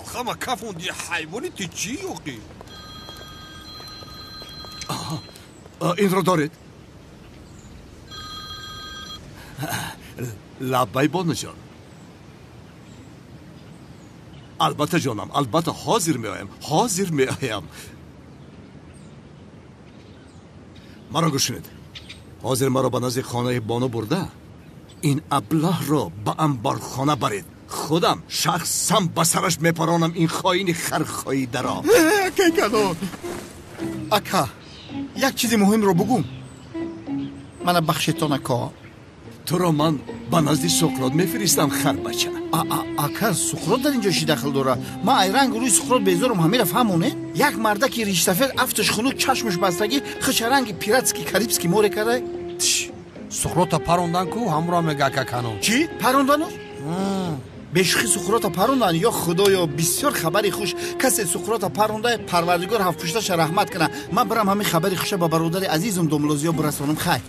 Şalxama kafon diye hayvani تی yoki. این رو دارید لبای بانو جان البته جانم البته حاضر میایم مرا گوشنید حاضر مرا به نزد خانه بانو برده این ابله را به انبارخانه برید خودم شخصم به سرش میپرانم این خاین خرخاییده را کیکانون اکا یک چیز مهم رو بگم من بخشتان اکا تو را من به نزد سقراط میفرستم خر بچه اکا سقراط در اینجا چی دخل داره ما ایران روی سقراط بیزارم همه رفت همونه یک مرده که ریشتفر افتش خنود چشمش بستگی خشرنگ پیراتسکی کاریبسکی موره کرده سقراط پروندن کو همراه میگه که کنون چی؟ پروندن؟ بشخی سقراط پروندن یا خدایا بسیار خبری خوش کسی سقراط پرونده پروردگار هفت پشتش رحمت کنه من برم همین خبری خوشه با برادر عزیزم دوملوزیا برسانم خیر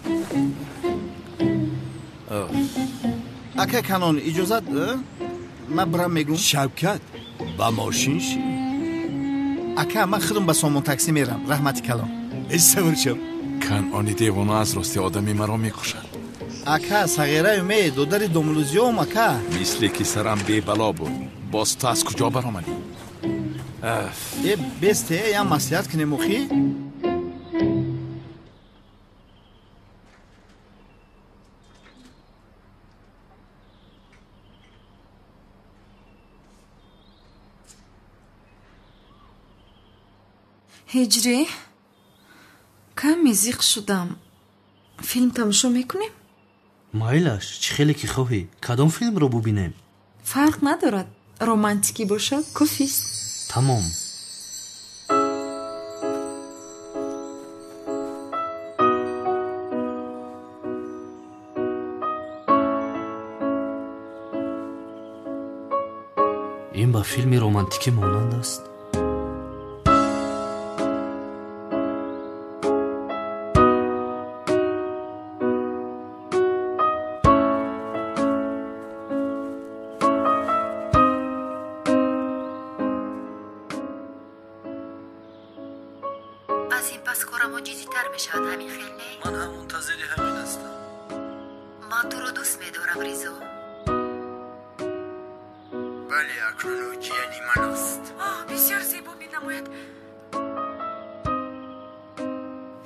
اکا کنون اجازت من برم میگم شوکت با ماشین شی اکا من خودم با سامان تاکسی میرم رحمتی کلام استورچم کنعانی دیوانه از راستی آدمی مرا میکشد اکا صغیره می دودر دوملوزیوم اکا مثل که سرم بی بلا بود باز تو از کجا برآمدی یه بسته یا مصلحت کنه مخی هجری کمی زیق شدم فیلم تماشا میکنیم؟ مایلش چی خیلی که خواهی کدام فیلم رو ببینیم؟ فرق ندارد رومانتیکی باشد کافیست تمام این با فیلم رومانتیکی مانند است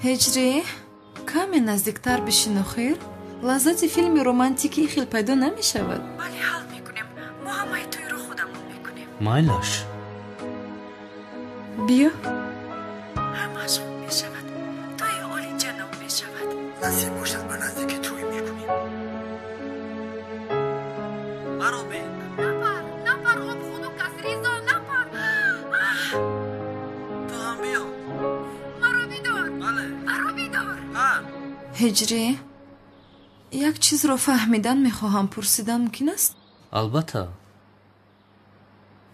هجری کمی نزدیکتر بشین خیر لذت فیلم رومانتیکی خیلی پیدا نمی شود ولی حال میکنیم ما همه توی رو خودمون میکنیم مایلش بیا همش خوب میشود توی اولی جناب میشود نصیب باشد به نزدیک توی میکنیم مرا بین نپر آب خودو کس ریزا نپر تو هم بیا مرا بیدار بله مرا بیدار هجری یک چیز رو فهمیدن میخواهم پرسیدن ممکن است؟ البته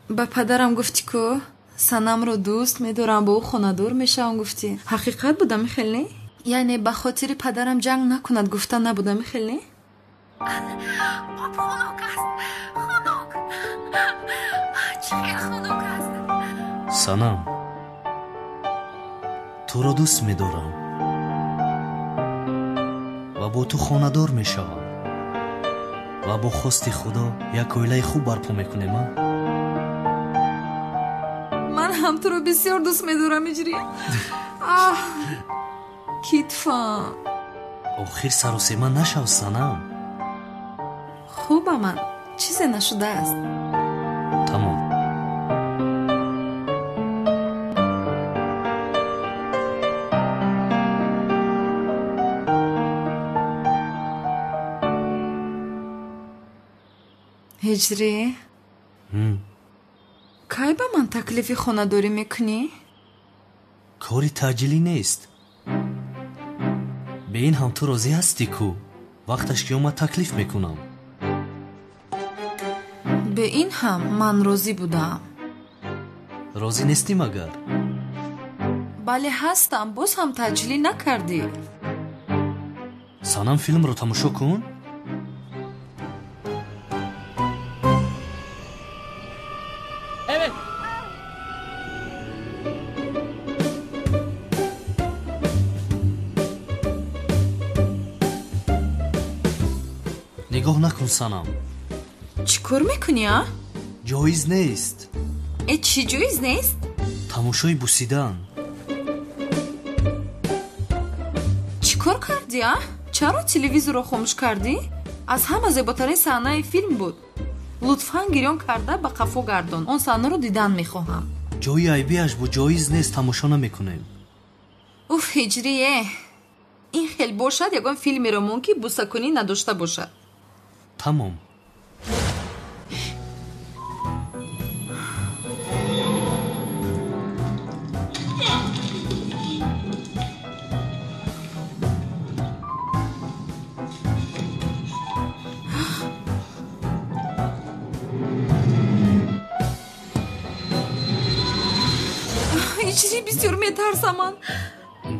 با پدرم گفتی که سنم رو دوست میدارم با او خاندار میشم گفتی حقیقت بودم خیلی؟ یعنی به خاطر پدرم جنگ نکند گفتن نبودم خیلی؟ آب خنک است خنک چه خنک است سنم تو رو دوست میدارم و با تو خاندار میشوم و با خواست خدا یک اویله خوب برپا میکنیم من هم تو رو بسیار دوست میدارم اجری کیتفا آخر سر و سیما نشو سنم خوبه من چیزی نشده است تمام هجری کی به من تکلیف خانه داری میکنی؟ کاری تعجیلی نیست به این هم تو راضی هستی کو وقتش که اومد تکلیف میکنم به این هم من راضی بودم راضی نیستی مگر؟ بله هستم باز هم تعجیلی نکردی سنم فیلم رو تماشا کن Evet نگاه نکن سنم. چی کار میکنی ها؟ جایز نیست. چی جایز نیست؟ تماشای بوسیدن. چی کار کردی ها؟ چرا تلویزیون رو خاموش کردی؟ از همه زیباترین صحنه فیلم بود. لطفاً گریان کرده به قفو گردان. اون صحنه رو دیدن میخواهم. جای عیبیش با جایز نیست تماشا نمیکنیم. اوف هجریه. این خیلی باشد یکان فیلمی رو که بوسه کنی نداشته باشد. تمام. هجری بسیار میترسم من.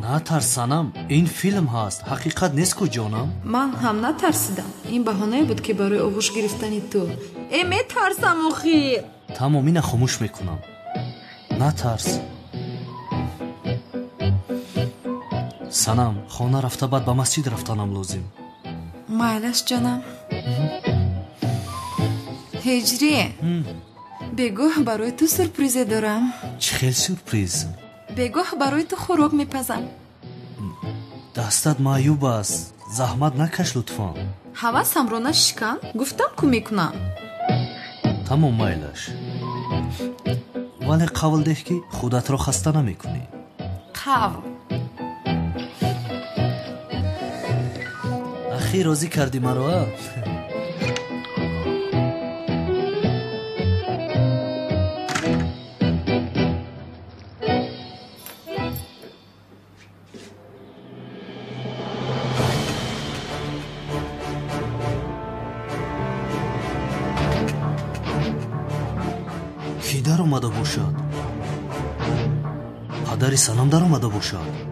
نه ترسانم. این فیلم هست. حقیقت نیست کو جانم. من هم نترسیدم. این بهانه بود که برای آغوش گرفتنی تو. میترسم اخیر. تمام اینو خاموش میکنم. نه ترس. سنم خانه رفته بعد به مسجد رفتنم لازم. مایلش جانم. هجری بگو برای تو سورپریز دارم. چه خیلی سورپریز. بگو برای تو خوراک میپزم. دستت معیوب است. زحمت نکش لطفا. حواسم رو نشکن. گفتم که میکنم. تمام مایلش. ولی قول ده که خودت رو خسته نمیکنی. قول. اخی راضی کردی مرا. کی در اومده باشد؟ پدر سنم در اومده باشد.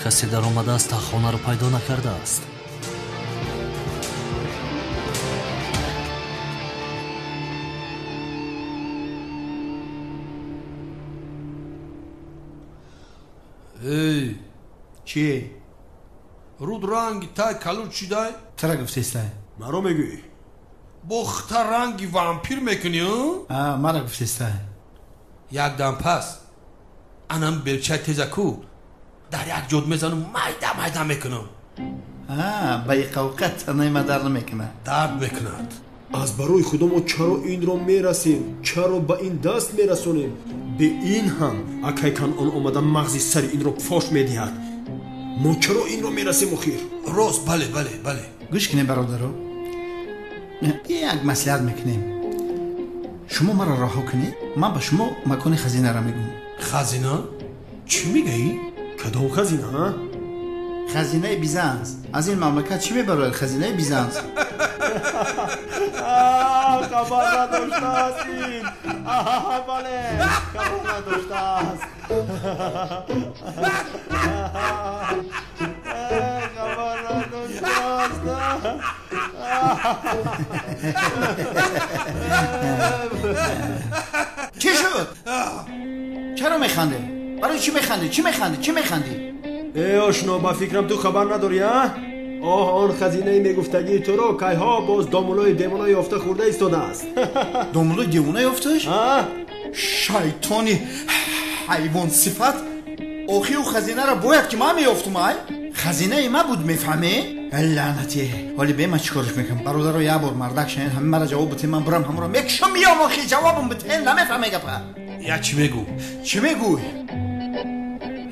کسی در آمده است تا خانه رو پیدا نکرده است. ای چیه؟ رود رنگ تای کلوت شده؟ چرا گفتی است؟ مرا میگویی؟ بخت رنگی وامپیر میکنی ها؟ مرا گفتی است؟ یک دم پس انم بلچه تزکو در یک جد میزنم میده میکنم. به یک اوقات تنهای ما در نمیکنه. درد میکند. از برای خدا ما چرا این رو میرسیم؟ چرا به این دست میرسونیم؟ به این هم اکی کنعان آمده مغزی سر این رو فاش میدهد. ما چرا این رو میرسیم اخیر؟ راست بله. گوش کنیم برادرو. یک مصلحت میکنیم. شما مرا رها کنید. من به شما مکان خزینه را میگم. خزینه؟ چی میگی؟ کدام خزینه ها؟ خزینه بیزانس. از این مملکت چی میبره؟ خزینه بیزانس. خبر نداشته است این. بله خبر نداشته است. خبر نداشته است. چی شد؟ چرا میخنده؟ برای چی میخندی؟ ای آشنا با فکرم تو خبر نداری ها؟ آن خزینه میگفتگی تو رو که ها باز دامولای دیوانای یافته خورده ایستاده است. دامولای دیوانای یافتش؟ شیطانی حیوان صفت. آخی او خزینه را باید که ما میافتم ای؟ خزینه ای ما بود میفهمی؟ لعنتی. حالی به من چیکارش میکنم؟ برادر رو یه بار مردک شاید همه مرا جواب بده. من برم همه را میکشم میام آخی جوابم بده. نمیفهمی گپا؟ یا چی میگو؟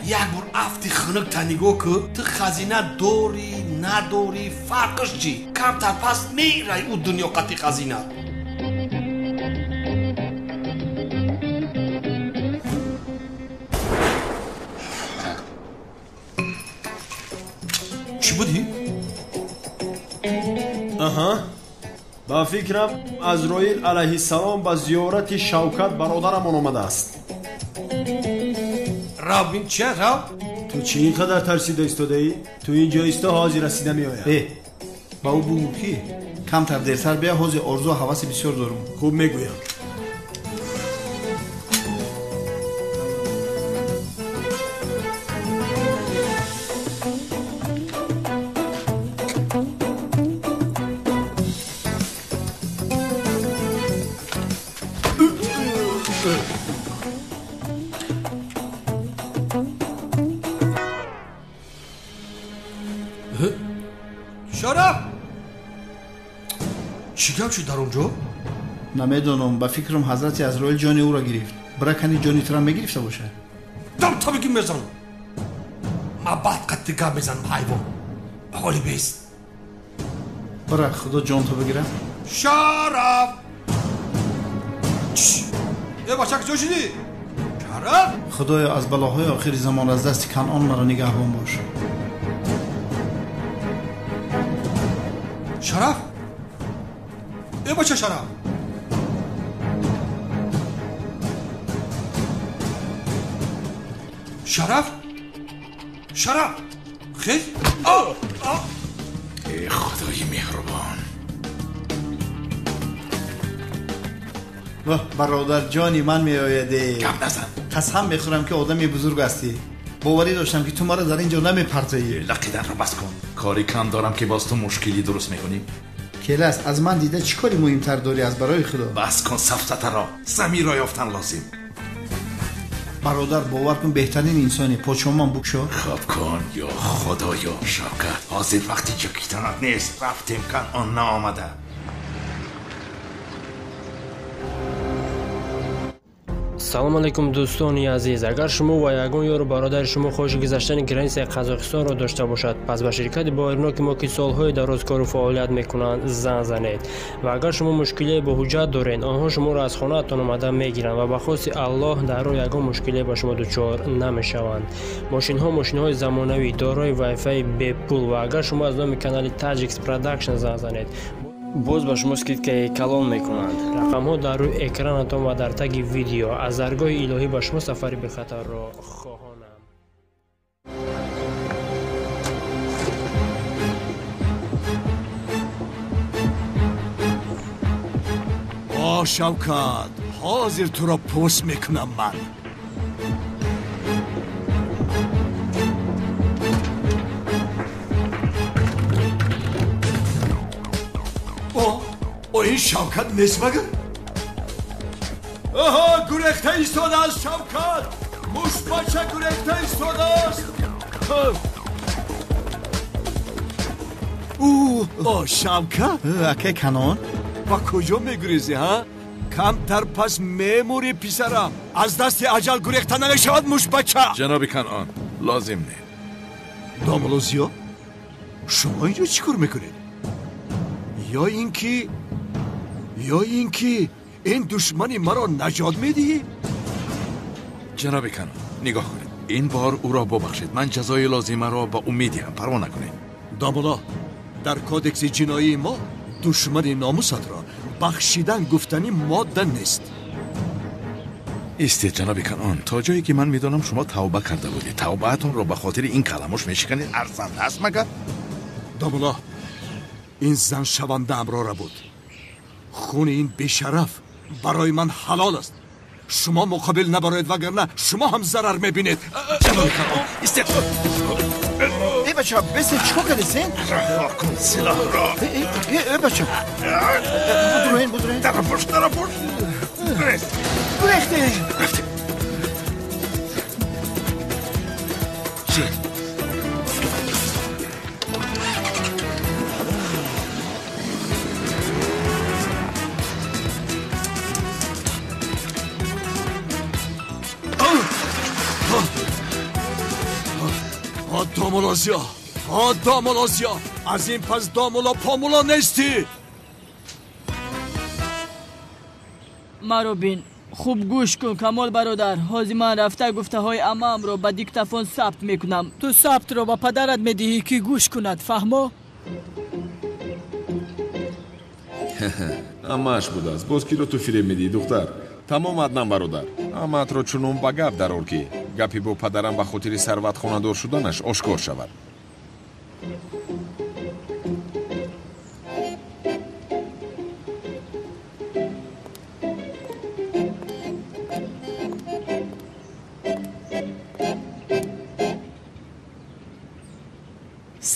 یک بار افتی خنک تنیگو که تو خزینه دوری نداری فرقش چی؟ کمتر پس میره او دنیا قطعی خزینه. چی بودی؟ آها با فکرم عزرائیل علیه السلام با زیارت شوکت برادرمان آمده است. رابین چیه راب؟ تو چی اینقدر ترسیده ایستاده ای؟ تو اینجا ایستا حاضی رسیده می آید. با او بگو کی کمتر دیرتر بیا حوض آرزو و حواس بسیار دارم. خوب میگویم. شرف چیگم چی در اونجا؟ نمیدونم با فکرم حضرت عزرائیل جان او را گرفت. برکنی جانی تو را میگرفته باشه. دم تا بگیم میزنم. ما بعد قطعه میزنم حیوان. بقالی بیست. برای خدا جان تو بگیرم. شرف یه بچه که جا شدی؟ شرف خدایا از بلاهای آخر زمان از دست کنعان مرا نگهبان باش. شرف یه بچه شرف شرف شرف خیلی ای خدای مهربان. برادر جانی من می آیده. گپ نزن. قسم میخورم که آدمی بزرگ هستی. باوری داشتم که تو مرا در اینجا نمیپرتایی. لقیدن رو بس کن. کاری کم دارم که باز تو مشکلی درست میکنی. کلاس از من دیده چی کاری مهمتر داری از برای خدا؟ بس کن سفسطه را. زمین را یافتن لازم. برادر باور کن بهترین انسانی پاچومان بکشا. خواب کن یا خدایا شوکت. حاضر وقتی جکیتانت نیست. رفتیم کن آن نآمده. салом алейкум дӯстони азиз, агар шумо ва ягон ёру бародари шумо хоҳиши гузаштани границаи қазоқистонро дошта бошад, пас ба ширкати боирноки мо ки солҳои дароз кору фаъолият мекунанд занг занед. ва агар шумо мушкилие бо ҳуҷҷат доред, онҳо шуморо аз хонаатон омада мегиранд ва ба хости аллоҳ дар роҳ ягон мушкилие ба шумо дучор намешаванд. мошинҳои замонавӣ дорои вайфаи бепул ва агар шумо аз номи канали Tajix Production занг занед, боз ба шумо скидкаи калон мекунанд. рақамҳо дар рӯи экранатон ва дар таги видео. аз заргоҳи илоҳӣ ба шумо сафари бехатарро хоҳонам. شوکت حاضر تو را پست میکنم من. این شوکت نیست مگر؟ آها گریخته ایستاده است شوکت. مشت بچه گریخته ایستاده است. شوکت اکه کنان با کجا میگریزی ها؟ کمتر پس میموری پیسرم. از دست اجل گریخته نمیشود مشت بچه. جناب کنعان لازم نه. دامولوزیا شما اینجا چیکار میکنید؟ یا اینکه این دشمنی مرا نجات میدی؟ جناب کنعان نگاه کنید. این بار او را ببخشید. من جزای لازمه را با او میدهم. پروا نکنید. دامولا در کودکس جنایی ما دشمن ناموست را بخشیدن گفتنی ماده نیست. استید جناب کنعان. تا جایی که من میدانم شما توبه کرده بودید. توبهتون را به خاطر این کلمش میشکنید. ارزنده است مگر؟ دامولا این زن شونده امراره بود. خون این بیشرف برای من حلال است. شما مقابل نبارید وگرنه شما هم ضرر میبینید. جناب کنعان استید. ای بچه بسید چکا کردیسین؟ رها کن سلاح را. ای بچه بدروین در پشت گریخته چی؟ دامولازیا دامولازیا از این پس دامولا پامولا نیستی. مرا بین خوب گوش کن کمال برادر. حاضی من رفته گفته های امام رو با دیکتافون ثبت میکنم. تو ثبت رو با پدرت میدهی که گوش کند. فهمو؟ амааш будааст боз киро ту фиреб медиҳӣ духтар. тамом аднам бародар, амаатро чунон ба гап дарор ки гапи бо падарам ба хотири сарватхонадор шуданаш ошкор шавад.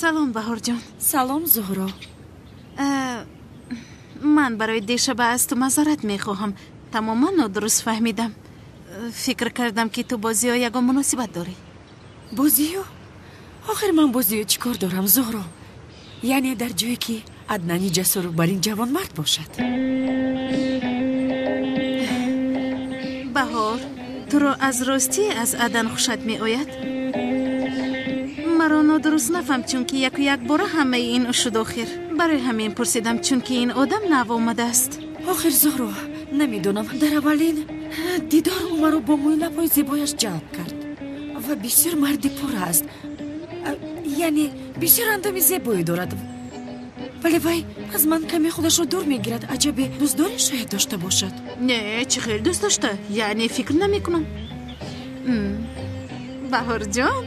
салом баҳорҷон. салом зуҳро. ман барои дешаба аз ту мазорат мехоҳам. тамоман нодуруст фаҳмидам. фикр кардам ки ту бозиё ягон муносибат дорӣ. бозиё? охир ман бозиё чӣ кор дорам зуҳро? яъне дар ҷое ки аднани ҷасур бар ин ҷавонмард бошад. баҳор, туро аз ростӣ аз адан хушад меояд? маро нодуруст нафам, чунки яку як бора ҳамаи ин шуд охир. барои ҳамин пурсидам, чунки ин одам нав омадааст. охир зуҳро, намедонам, дар аввалин дидор ӯ маро бо мӯи лабҳои зебояш ҷалб кард ва бисёр марди пур аст, яъне бисёр андоми зебое дорад, вале вай аз ман каме худашро дур мегирад. аҷабе дӯстдоре шояд дошта бошад. не, чӣ хел дӯст дошта? яъне фикр намекунам. баҳорҷон,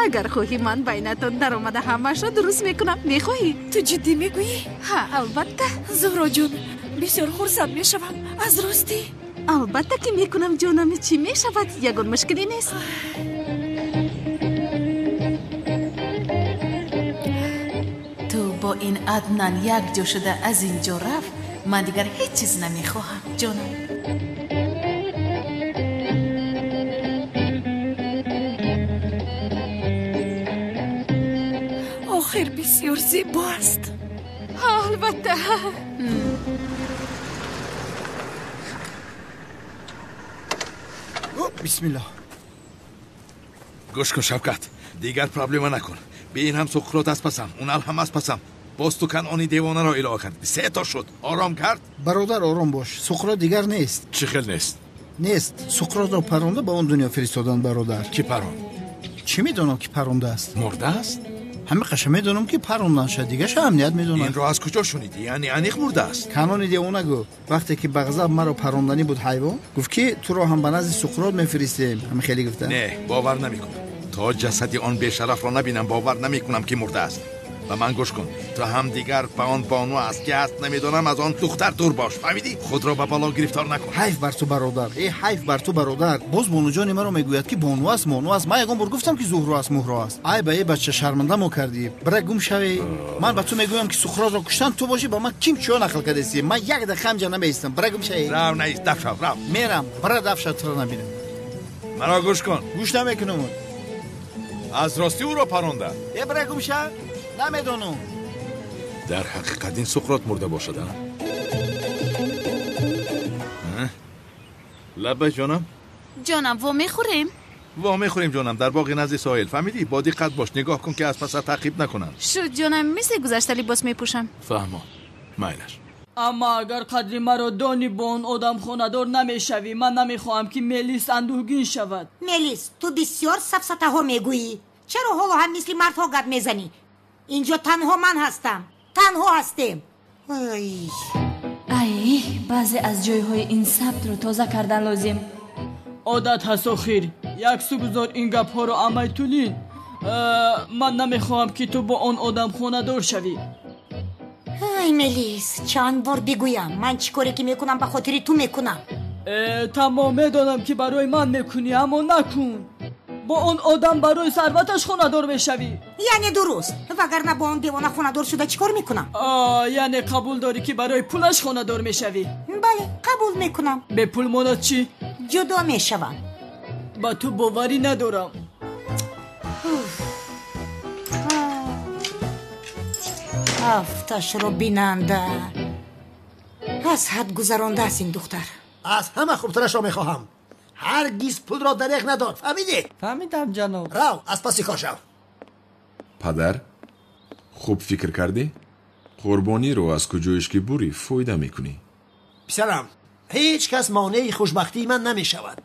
агар хоҳӣ ман байнатон даромада ҳамаашро дуруст мекунам. мехоҳӣ? ту ҷиддӣ мегӯӣ? ҳа, албатта. зуҳроҷон, бисёр хурсанд мешавам. аз ростӣ? албатта ки мекунам ҷонами. чӣ мешавад? ягон мушкиле нест. ту бо ин аднан якҷо шуда аз ин ҷо рафт, ман дигар ҳеҷ чиз намехоҳам ҷонам. охир бисёр зебо аст. албатта. бисмиллаҳ. гӯш кун шавкат, дигар проблема накун. беин ҳам суқрот аст пасам, унал ҳам аст пасам. боз ту канони девонаро илова кард. се то шуд. ором кард? бародар ором бош. суқрот дигар нест. чӣ хел нест? нест. суқротро паронда ба он дунё фиристодан бародар. ки парон? чӣ медонам ки парондааст? мурдааст? ҳама қаша медонам ки парондан шад. дигаша амният медонам. инро аз куҷо шунидӣ? яъне аниқ мурдааст? канони девона гӯ. вақте ки ба ғазаб маро паронданӣ буд ҳайвон, гуфт ки туро ҳам ба назди суқрот мефиристем. ҳама хеле гуфта. не, бовар намекунам. то ҷасади он бешарафро набинам бовар намекунам ки мурдааст. ба ман гӯш кун. ту ҳам дигар ба он бону аст ки аст намедонам аз он духтар дур бош. фаҳмидӣ? худро ба бало гирифтор накун. ҳайф бар ту бародар. ҳайф бар ту бародар. боз бонуҷони маро мегӯяд ки бону аст, мону аст. ман ягон бор гуфтам ки зуҳро аст, муҳро аст. ай ба бача шарманда мо кардӣ. бира гум шавӣ. ман ба ту мегӯям ки суқротро куштан, ту бошӣ ба ман ким чиё нақл кардеси. ман як дақиқа ҳам ҷа намеистам. бира гум шавӣ. рав наист, даф шав, рав. мерам. бира даф шав, туро набинам. маро гӯш кун. гӯш намекунам. аз ростӣ ӯро паронда? бира гум шав. намедонам. дар ҳақиқат ин суқрот мурда бошад? лаббай ҷонам. ҷонам, во мехӯрем? ва мехӯрем ҷонам, дар боғи назди соҳил. фаҳмидӣ? бо диққат бош, нигоҳ кун ки аз паса таъқиб накунанд. шуд ҷонам, мисли гузашта либос мепӯшам. фаҳмо. майлаш. аммо агар қадри маро донӣ бо он одам хонадор намешавӣ, ман намехоҳам ки мелис андӯҳгин шавад. мелис, ту бисёр сафсатаҳо мегӯӣ. чаро ҳоло ҳам мисли мардҳо гап мезанӣ? инҷо танҳо ман ҳастам. танҳо ҳастем. ай, баъзе аз ҷойҳои ин сабтро тоза кардан лозим. одат ҳаст охир. як су гузор ин гапҳоро амай тулин. ман намехоҳам ки ту бо он одам хонадор шавӣ. ай мелис, чанд бор бигӯям, ман чӣ коре ки мекунам ба хотири ту мекунам. тамом медонам ки барои ман мекунӣ, аммо накун. бо он одам барои сарваташ хонадор мешавӣ. яъне дуруст. вагарна бо он девона хонадор шуда чӣ кор мекунам? яъне қабул дорӣ ки барои пулаш хонадор мешавӣ? бале, қабул мекунам. бе пул монад чӣ? ҷудо мешавам. ба ту боварӣ надорам. афташро бинанда. аз ҳад гузарондааст ин духтар. аз ҳама хубтарашро мехоҳам. ҳаргиз пулро дареғ надор. фаҳмидӣ? фаҳмидам ҷаноб. рав, аз паси кор шав. падар, хуб фикр кардӣ? қурбониро аз куҷоиш ки бурӣ фоида мекунӣ. پسرم هیچ کس مانع خوشبختی من نمی شود.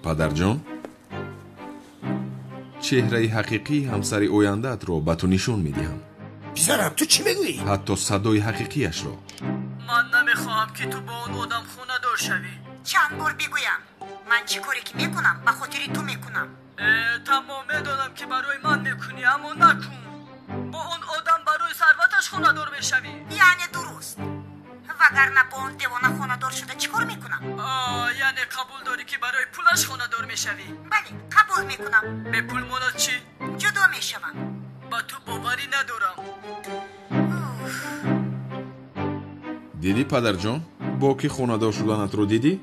падарҷон, чеҳраи ҳақиқии ҳамсари ояндаатро ба ту нишон медиҳам. پسرم تو چی میگویی؟ ҳатто садои ҳақиқиашро. من نمیخواهم که تو با اون آدم خونه دار شوی. چند بار بگویم من چی کاری که میکنم به خاطر تو میکنم. تمام میدانم که برای من میکنی اما نکن. با اون آدم برای ثروتش خونه دار بشوی. یعنی درست. وگرنه با اون دیوانه خونه دار شده چی کار میکنم؟ یعنی قبول داری که برای پولش خونه دار میشوی؟ بله قبول میکنم. به پول مونت چی؟ جدا میشوم. با تو باوری ندارم. дидӣ падарҷон, боки хонадор шуданатро дидӣ?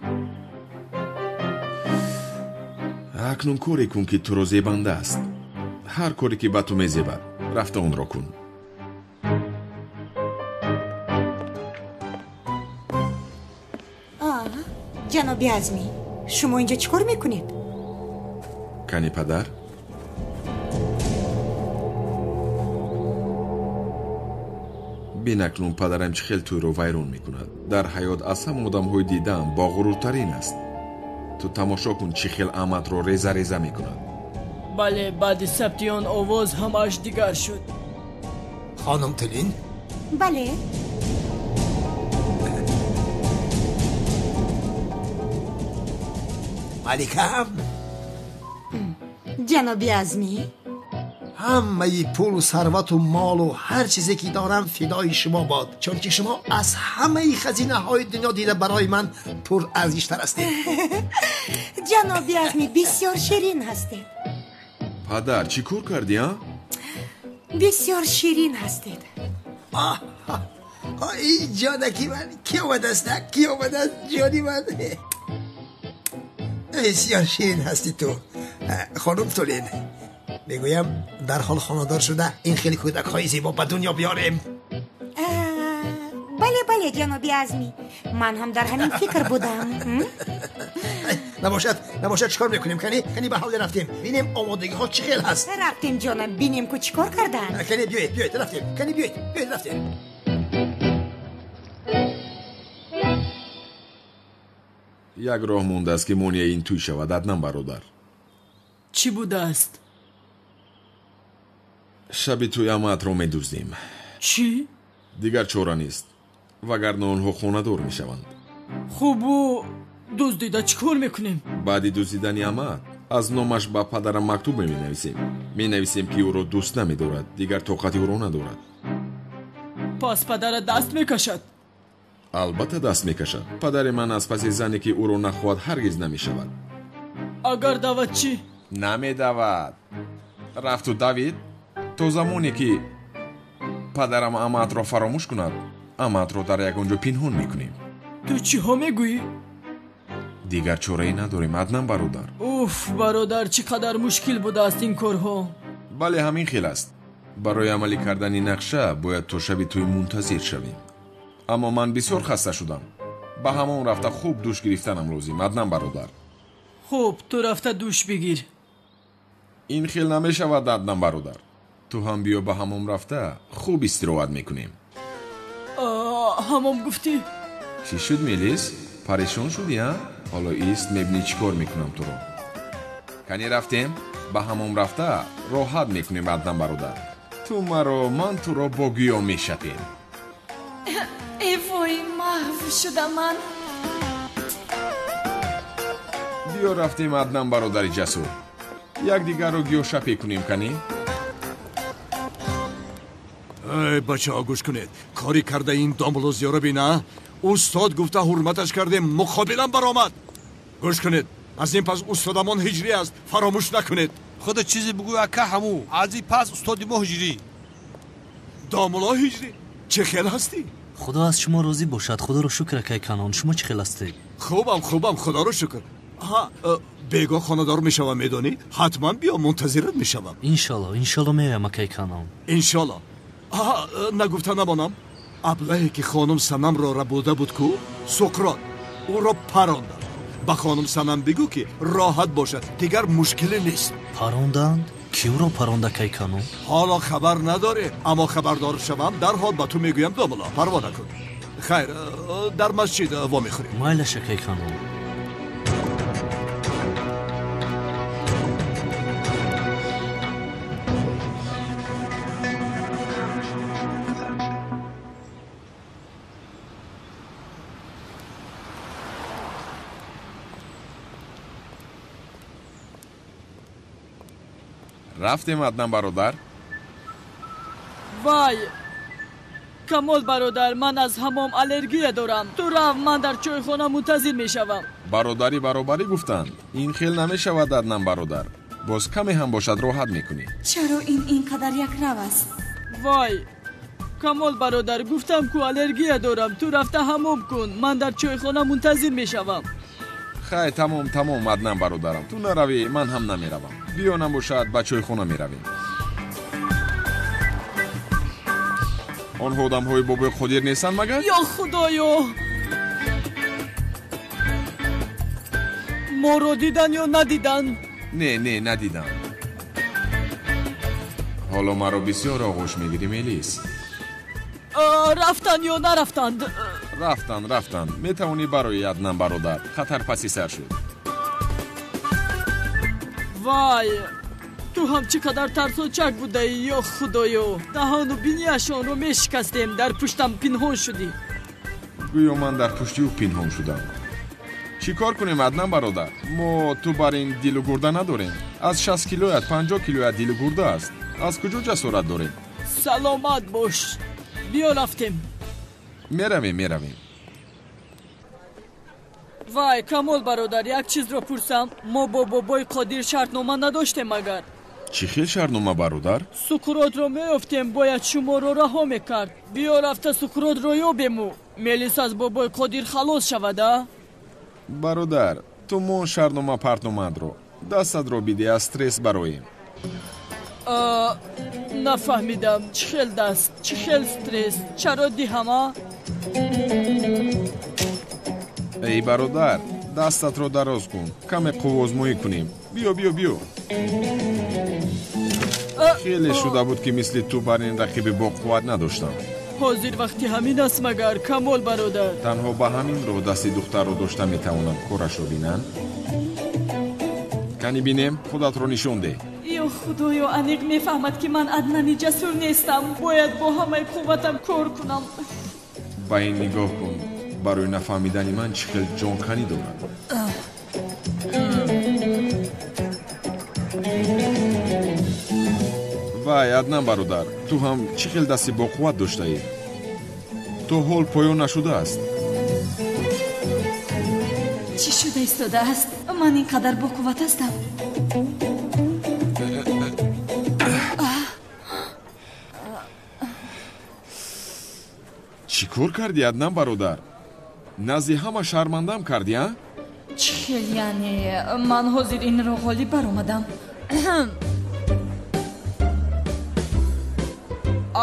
акнун коре кун ки туро зебанда аст. ҳар коре ки ба ту мезебад рафта онро кун. جنابی عزمی شما اینجا چیکار میکنید؟ کانی پدر؟ бинакнун падарам чӣ хел туйро вайрон мекунад. дар ҳаёт аз ҳама одамҳои дидаам бо ғуруртарин аст. ту тамошо кун чӣ хел аматро реза реза мекунад. бале баъди сабти он овоз ҳамааш дигар шуд. خانم تلین؟ بله. ملکم؟ جنابی عزمی همه پول و ثروت و مال و هر چیزی که دارم فدای شما باد، چون که شما از همه خزینه های دنیا دیده برای من پر ارزشتر هستید. جنابی عزمی بسیار شیرین هستید. پدر چی کار کردی ها؟ بسیار شیرین هستید. ای جانکی من کی اومده است؟ کی اومده است جانی من؟ بسیار شیرین هستی تو خانم تولین. میگویم در حال خانه‌دار شده این خیلی کودک های زیبا به دنیا بیاریم. بله بله جنابی عزمی من هم در همین فکر بودم. نباشد چیکار میکنیم کنی به حال رفتیم ببینیم آمادگی ها چه خیلی هست. رفتیم جانم ببینیم که چیکار کردن. کنی بیایید رفتیم کنی بیایید رفتیم. یک راه مونده است که مونیه این توی شود. عدنان برادر چی بوده است؟ شبی توی امت رو میدوزدیم. چی؟ دیگر چاره نیست وگرنه آنها خونه دار میشوند. خوب و دزدیده چیکار میکنیم؟ بعدی دزدیدن امت از نامش با پدرم مکتوب مینویسیم که او را دوست نمیدارد. دیگر طاقتی او را ندارد. پس پدر دست میکشد؟ البته دست میکشد. پدر من از پس زنی که او را نخواهد هرگز نمیشود. اگر دعوت چی؟ نمیدود. رفت و دوید تو زمانی که پدرم امت را فراموش کند امت را در یگانجا پنهان میکنیم. تو چی ها میگویی؟ دیگر چاره ای نداریم عدنان برادر. اوف برادر چقدر مشکل بوده است این کارها. بله همین خیل است. برای عملی کردن این نقشه باید تو شبی توی منتظر شویم. اما من بسیار خسته شدم. به همون رفته خوب دوش گرفتنم لازم عدنان برادر. خوب تو رفته دوش بگیر. این خیل نمیشود عدنان برادر. تو هم بیا به همون رفته خوب استراحت میکنیم. همون گفتی؟ چی شد میلیس؟ پریشان شدی ها؟ حالا ایست میبینی چی کار میکنم تو رو. کنی رفتیم؟ به همون رفته راحت میکنیم عدنان برادر. تو مرا من تو را با گیا میشپیم. ای وای محو شدم من. بیا رفتیم عدنان برادر جسور. یک دیگر رو گیا شپی کنیم کنی؟ ای بچه ها گوش کنید. کاری کرده این دامبلوزیا رو بینه. استاد گفته حرمتش کرده مقابلا برآمد. گوش کنید. از این پس استادمان هجری است. فراموش نکنید. خدا چیزی بگو اکا همو. از این پس استاد ما هجری. داملا هجری؟ چه خیل هستی؟ خدا از شما راضی باشد. خدا رو شکر که کنان. شما چه خیل هستی؟ خوبم خدا رو شکر. بیگاه خانه‌دار میشوم میدانی؟ حتما بیا منتظرت میشوم. انشالله میایم که کنان. انشالله. نگفته نمانم. аблаҳе ки хонум санамро рабуда буд ку суқрот ӯро паронданд. ба хонум санам бигӯ ки роҳат бошад, дигар мушкиле нест. паронданд? киро паронда кайкану? ҳоло хабар надорӣ, аммо хабардор шавам дарҳол ба ту мегӯям домало парво накун. хайр, дар масҷид вомехӯрем. майлаша кайкану. рафтем аднан бародар? вай камол бародар, ман аз ҳамом аллергия дорам. ту рав, ман дар чойхона мунтазир мешавам. бародари баробарӣ гуфтанд. ин хел намешавад аднан бародар. боз каме ҳам бошад роҳат мекунӣ. чаро ин инқадар якрав аст? вай камол бародар, гуфтам ку аллергия дорам. ту рафта ҳамом кун, ман дар чойхона мунтазир мешавам. хай тамом аднан бародарам, ту наравӣ, ман ҳам намеравам. биё набошад ба чойхона меравем. онҳо одамҳои бобои қодир нестанд магар? ё худоё, моро дидан ё надидан? не надидам. ҳоло маро бисёр оғӯш мегирӣ мелис. рафтанд ё нарафтанд? рафтанд. метавонӣ барои аднан бародар. хатар паси сар шуд. вай ту ҳам чӣ қадар тарсончак будаӣ, ё худоё. даҳону бинияшонро мешикастем, дар пуштам пинҳон шудӣ. гӯё ман дар пушти ӯ пинҳон шудам. чӣ кор кунем аднан бародар? мо ту бар ин дилу гурда надорем. аз 60 килоят 50 килоят дилу гурда аст. аз куҷо ҷасорат дорем? саломат бош. биё рафтем. меравем. вай камол бародар, як чизро пурсам. мо бо бобои қодир шартнома надоштем агар? чӣ хел шартнома бародар? суқротро меёфтем, бояд шуморо раҳо мекард. биё рафта суқротро ёбему. мелис аз бобои қодир халос шавада? бародар, ту мон шартнома партномадро дастатро биде, аз стресс бароем. нафаҳмидам. чӣ хел даст, чӣ хел стресс? чаро диҳама? эй бародар, дастатро дароз кун, каме қуввозмоӣ кунем. биё. хеле шуда буд ки мисли ту бар ин рақиби боқувват надоштам. ҳозир вақти ҳамин аст магар камол бародар? танҳо ба ҳамин роҳ дасти духтарро дошта метавонам корашро бинам. кани бинем, худатро нишон деҳ. ё худоё, аниқ мефаҳмад ки ман аднани ҷасур нестам. бояд бо ҳамаи қувватам кор кунам. ба ин нигоҳ кун, барои нафаҳмидани ман чӣ хел ҷонканӣ дорад. вай аднан бародар, ту ҳам чӣ хел дасти боқувват доштаӣ? то ҳол поён нашудааст. чӣ шуда истодааст? ман ин қадар боқувват ҳастам? чӣ кор кардӣ аднан бародар? назди ҳама шармандам кардӣ, а? чӣ хел яъне? ман ҳозир инро ғолиб баромадам.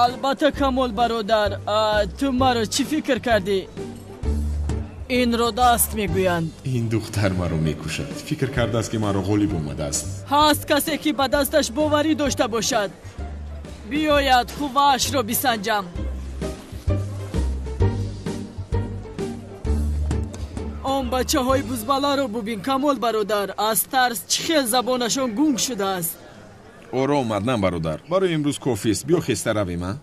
албатта камол бародар, ту маро чӣ фикр кардӣ? инро даст мегӯянд. ин духтар маро мекушад. фикр кардааст ки маро ғолиб омадааст. ҳаст касе ки ба дасташ боварӣ дошта бошад. биёяд қувваашро бисанҷам. он бачаҳои бузбаларо бубин камол бародар. аз тарс чӣ хел забонашон гунг шудааст. ором аднан бародар, барои имрӯз кофист. биё хеста равем, а?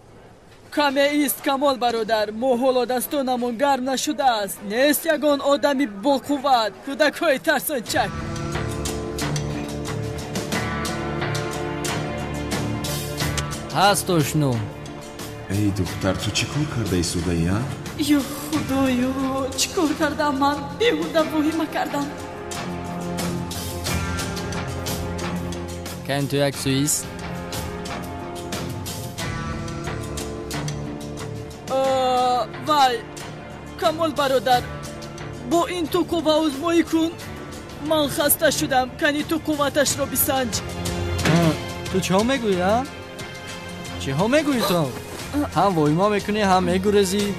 каме ист камол бародар. мо ҳоло дастонамон гарм нашудааст. нест ягон одами боқувват, кӯдакҳои тарсончак. ҳаст ошно. эй духтар, ту чӣ кор карда истодаӣ, а? ё худоё, чӣ кор кардам ман? беҳуда воҳима кардам. кайн ту як суис? вай камол бародар, бо ин ту қувва озмоӣ кун. ман хаста шудам. кани ту қувваташро бисанҷ. ту чиҳо мегӯӣ, а? чиҳо мегӯӣ ту? هم وایما میکنی هم میگریزی.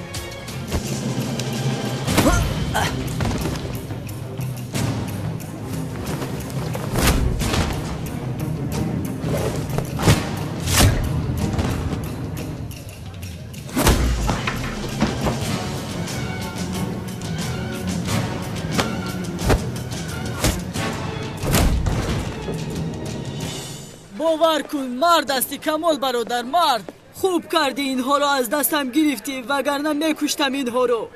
باور کن مرد هستی کمال برادر، مرد. خوب کردی اینها رو از دستم گرفتی، وگرنه میکشتم اینها رو.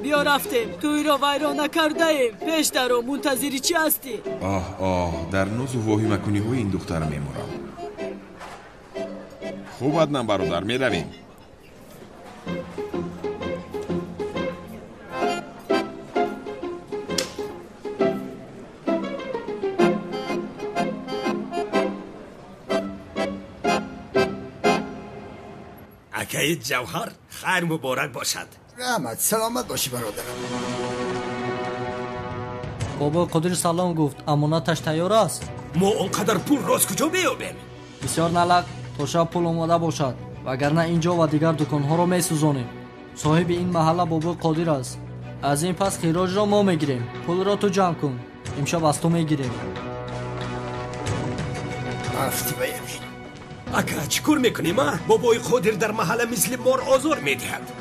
بیا رفتیم، توی رو ویران نکرده ایم. پیش درو، منتظری چی هستی؟ در نوز و واهی مکنی های این دختر میمورم. خوب عدنان برادر، میرویم. اکای جوهر خیر مبارک باشد. رحمت سلامت باشی برادرم. بابا قدر سلام گفت امانتش تیار است. ما اونقدر پول راست کجا بیابیم؟ بسیار نلق تا شب پول اومده باشد، وگرنه اینجا و دیگر دکانها را میسوزانیم. صاحب این محله بابا قادر است. از این پس خراج را ما میگیریم. پول را تو جمع کن، امشب از تو میگیریم. رفتی بایم. اکا چیکار میکنی ما؟ بابای قادر در محله مثل مار آزار میدهد.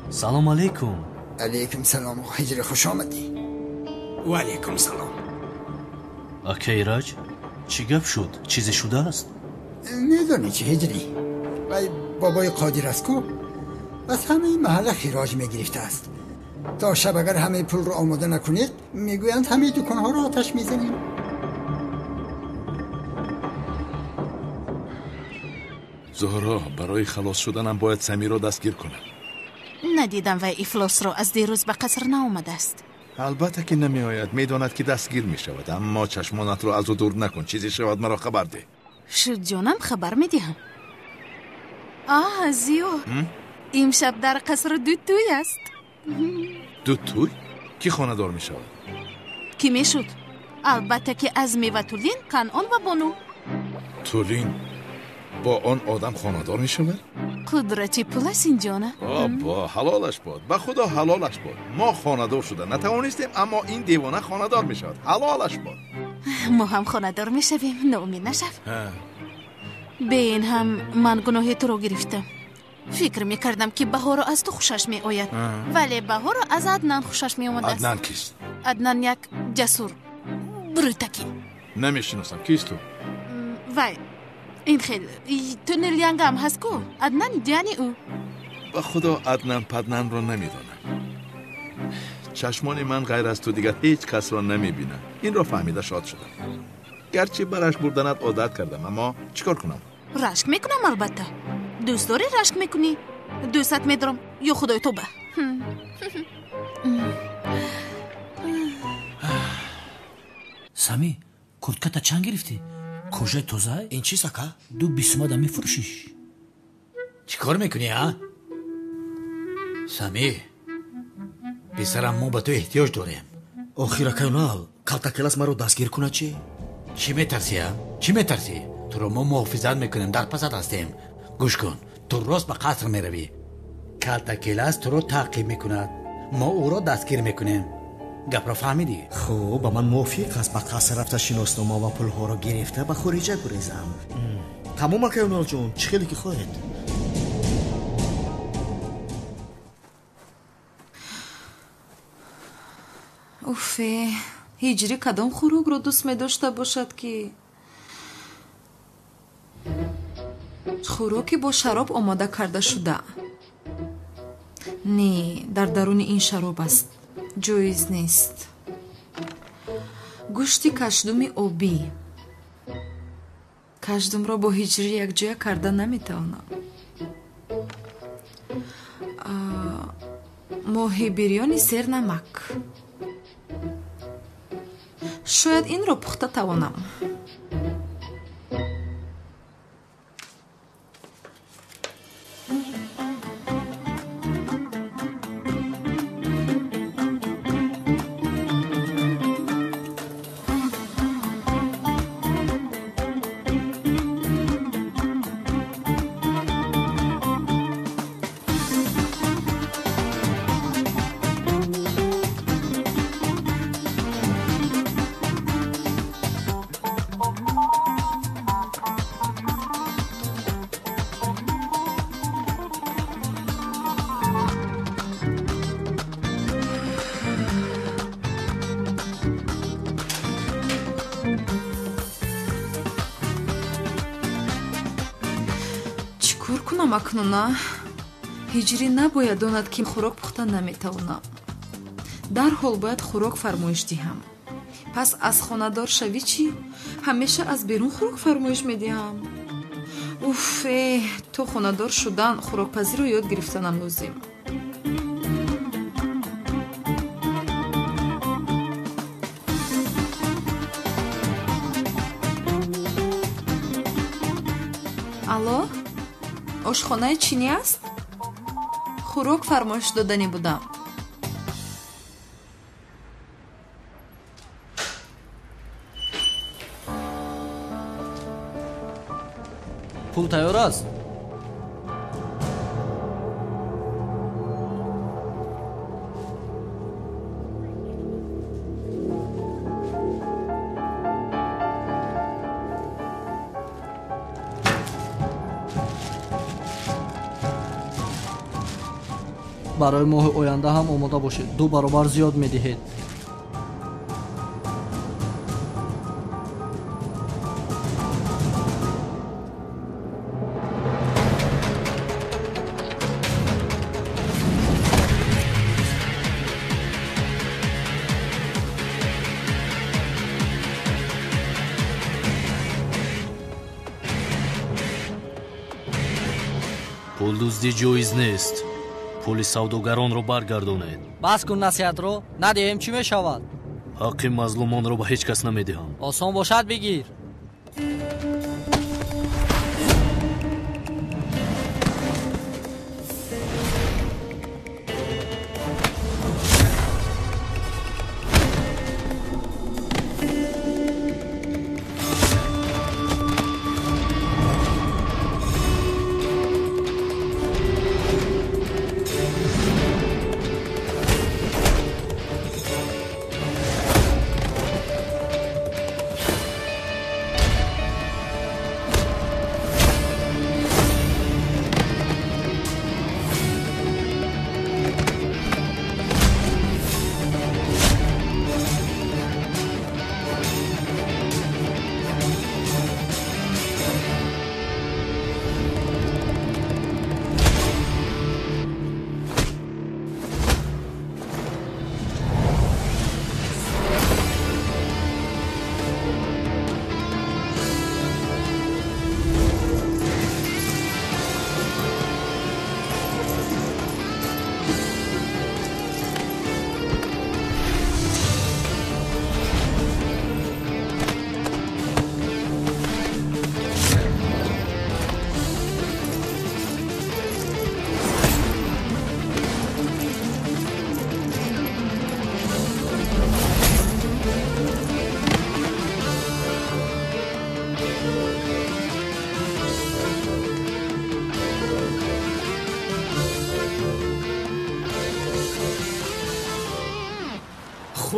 سلام علیکم. علیکم سلام هجری، خوش آمدی. و علیکم سلام. اکا ایراج چی گپ شد؟ چیزی شده است؟ میدونی چی هجری؟ وای بابای قادر است کو؟ بس همه این محله خراج میگرفته است. تا شب اگر همه پول رو آماده نکنید میگویند همه دکانها رو آتش میزنیم. زهرا برای خلاص شدنم باید سمی را دستگیر کنم. ندیدم و افلاس رو از دیروز به قصر ناومده است. البته که نمی آید، میداند که دستگیر می شود، اما چشمانت رو از او دور نکن. چیزی شود مرا خبر ده. شد جانم خبر میدیم. زیو امشب در قصر دو توی است. دو توی؟ کی خانه دار می شود؟ کی می شد؟ البته که ازمی و تولین، کنعان و بانو. تولین با آن آدم خانه دار می شود؟ قدرتی پول است این جانه. با حلالش باد، به خدا حلالش باد. ما خانه دار شده نتوانستیم، اما این دیوانه خانه دار می شود. حلالش باد. ما هم خانه دار می شویم، ناامید نشو. به این هم من گناه تو رو گرفتم. فکر می کردم که بهارو از تو خوشش می آید، ولی بهارو از عدنان خوشش می آمد است. عدنان کیست؟ عدنان یک جسور بروتکی. نمیشناسم. کیست تو؟ وای این خیلی تونل ینگ هم هست کو؟ عدنان یعنی او؟ به خدا عدنان پدنان را نمیدانم. چشمان من غیر از تو دیگر هیچ کس را نمیبینم. این را فهمیده شاد شدم. گرچه برش بردنت عادت کردم، اما چیکار کنم؟ رشک میکنم البته. دوست داری رشک میکنی؟ دوستت میدارم یا خدای تو به. سامی کورتکتا چند گرفتی؟ کجای توزه؟ این چی سکا؟ دو بیسماده میفروشیش. چی کار میکنی ها؟ سامی پسرم ما به تو احتیاج داریم. آخیره کنال کلتا کلاس ما رو دستگیر کنه چی میترسی ها؟ چی میترسی؟ تو رو ما محافظت میکنیم، در پست هستیم. گوش کن، تو راست به قصر میروی. کلتا کلاس تو رو تعقیب میکند، ما او را دستگیر میکنیم. گپ را فهمیدی؟ خب من موافق است به قصر رفته شناسنامه و پولها را گرفته به خارجه گریزم. تمام کیونال جون، چه خیلی که خواهد. اوفه هجری کدام خوراک رو دوست می داشته باشد که خوراکی با شراب آماده کرده شده. نه، در درون این شراب است، جایز نیست. گوشتی کشدوم آبی. کشدوم را با هجری یک جای کرده نمیتوانم. ماهی بریانی سیر نمک. شاید این را پخته توانم. мекунам акнуна? ҳиҷрӣ набояд донад ки хӯрок пухта наметавонам. дарҳол бояд хӯрок фармоиш диҳам. пас аз хонадор шавӣ чӣ? ҳамеша аз берун хӯрок фармоиш медиҳам. уфе, то хонадор шудан хӯрокпазиро ёд гирифтанам лозим. алло, ошхонаи чинӣ аст? хӯрок фармоиш доданӣ будам. пул тайёр аст? барои моҳи оянда ҳам омода бошед. 2 баробар зиёд медиҳед. пулдузди ҷоиз нест. пули савдогаронро баргардонед. бас кун насиҳатро. надиҳем чӣ мешавад? ҳаққи мазлумонро ба ҳеҷ кас намедиҳам. осон бошад бигир.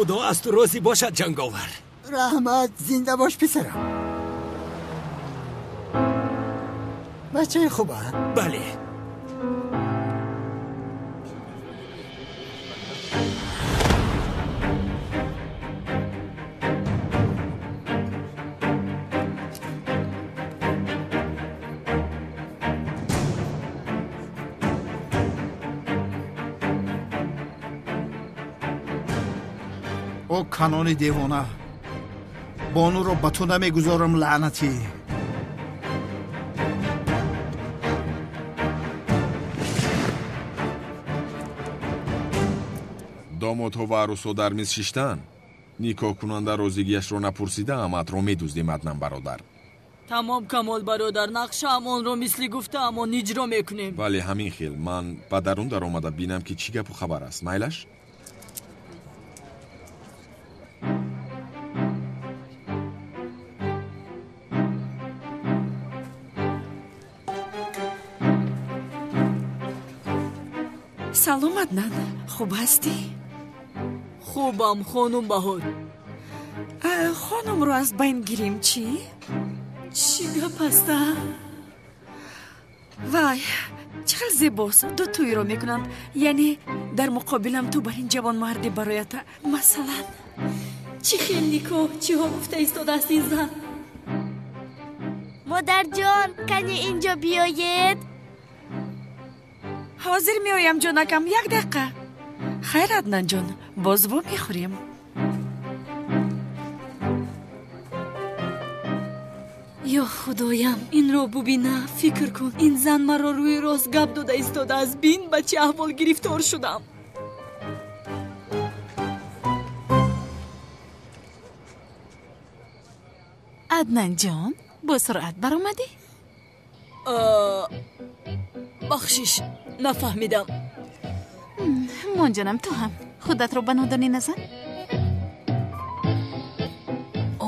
خدا از تو راضی باشد جنگاور. رحمت زنده باش پسرم. بچه خوبه؟ بله. او کنان دیوانه، بانو رو به تو نمیگذارم لعنتی. домодҳо ва арӯсҳо дар миз шиштанд. никоҳкунанда розигиашро напурсидаам, атро медуздем аднам бародар. тамом камол бародар, нақшаам онро мисли гуфтаамон иҷро мекунем. вале ҳамин хел ман ба дарун даромада бинам ки чӣ гапу хабар аст. майлаш? салом аднан, хуб ҳастӣ? хубам хонум Баҳор. хонумро аз байн гирем чӣ? чӣ гап аста? вай, чӣ хел зебост. ду тӯйро мекунанд, яъне дар муқобилам ту бар ин ҷавонмарди бароята. масалан чӣ хел никоҳ, чиҳо гуфта истодааст ин зан? модарҷон, кани инҷо биёед. ҳозир меоям ҷонакам, як дақиқа. хайр аднан ҷон, боз во мехӯрем. ё худоям, инро бубина, фикр кун. ин зан маро рӯи рост гап дода истодааст. бин ба чӣ аҳвол гирифтор шудам. аднан ҷон, бо суръат баромадӣ? бахшиш, нафаҳмидам. монҷонам, ту ҳам худатро ба нодонӣ назан.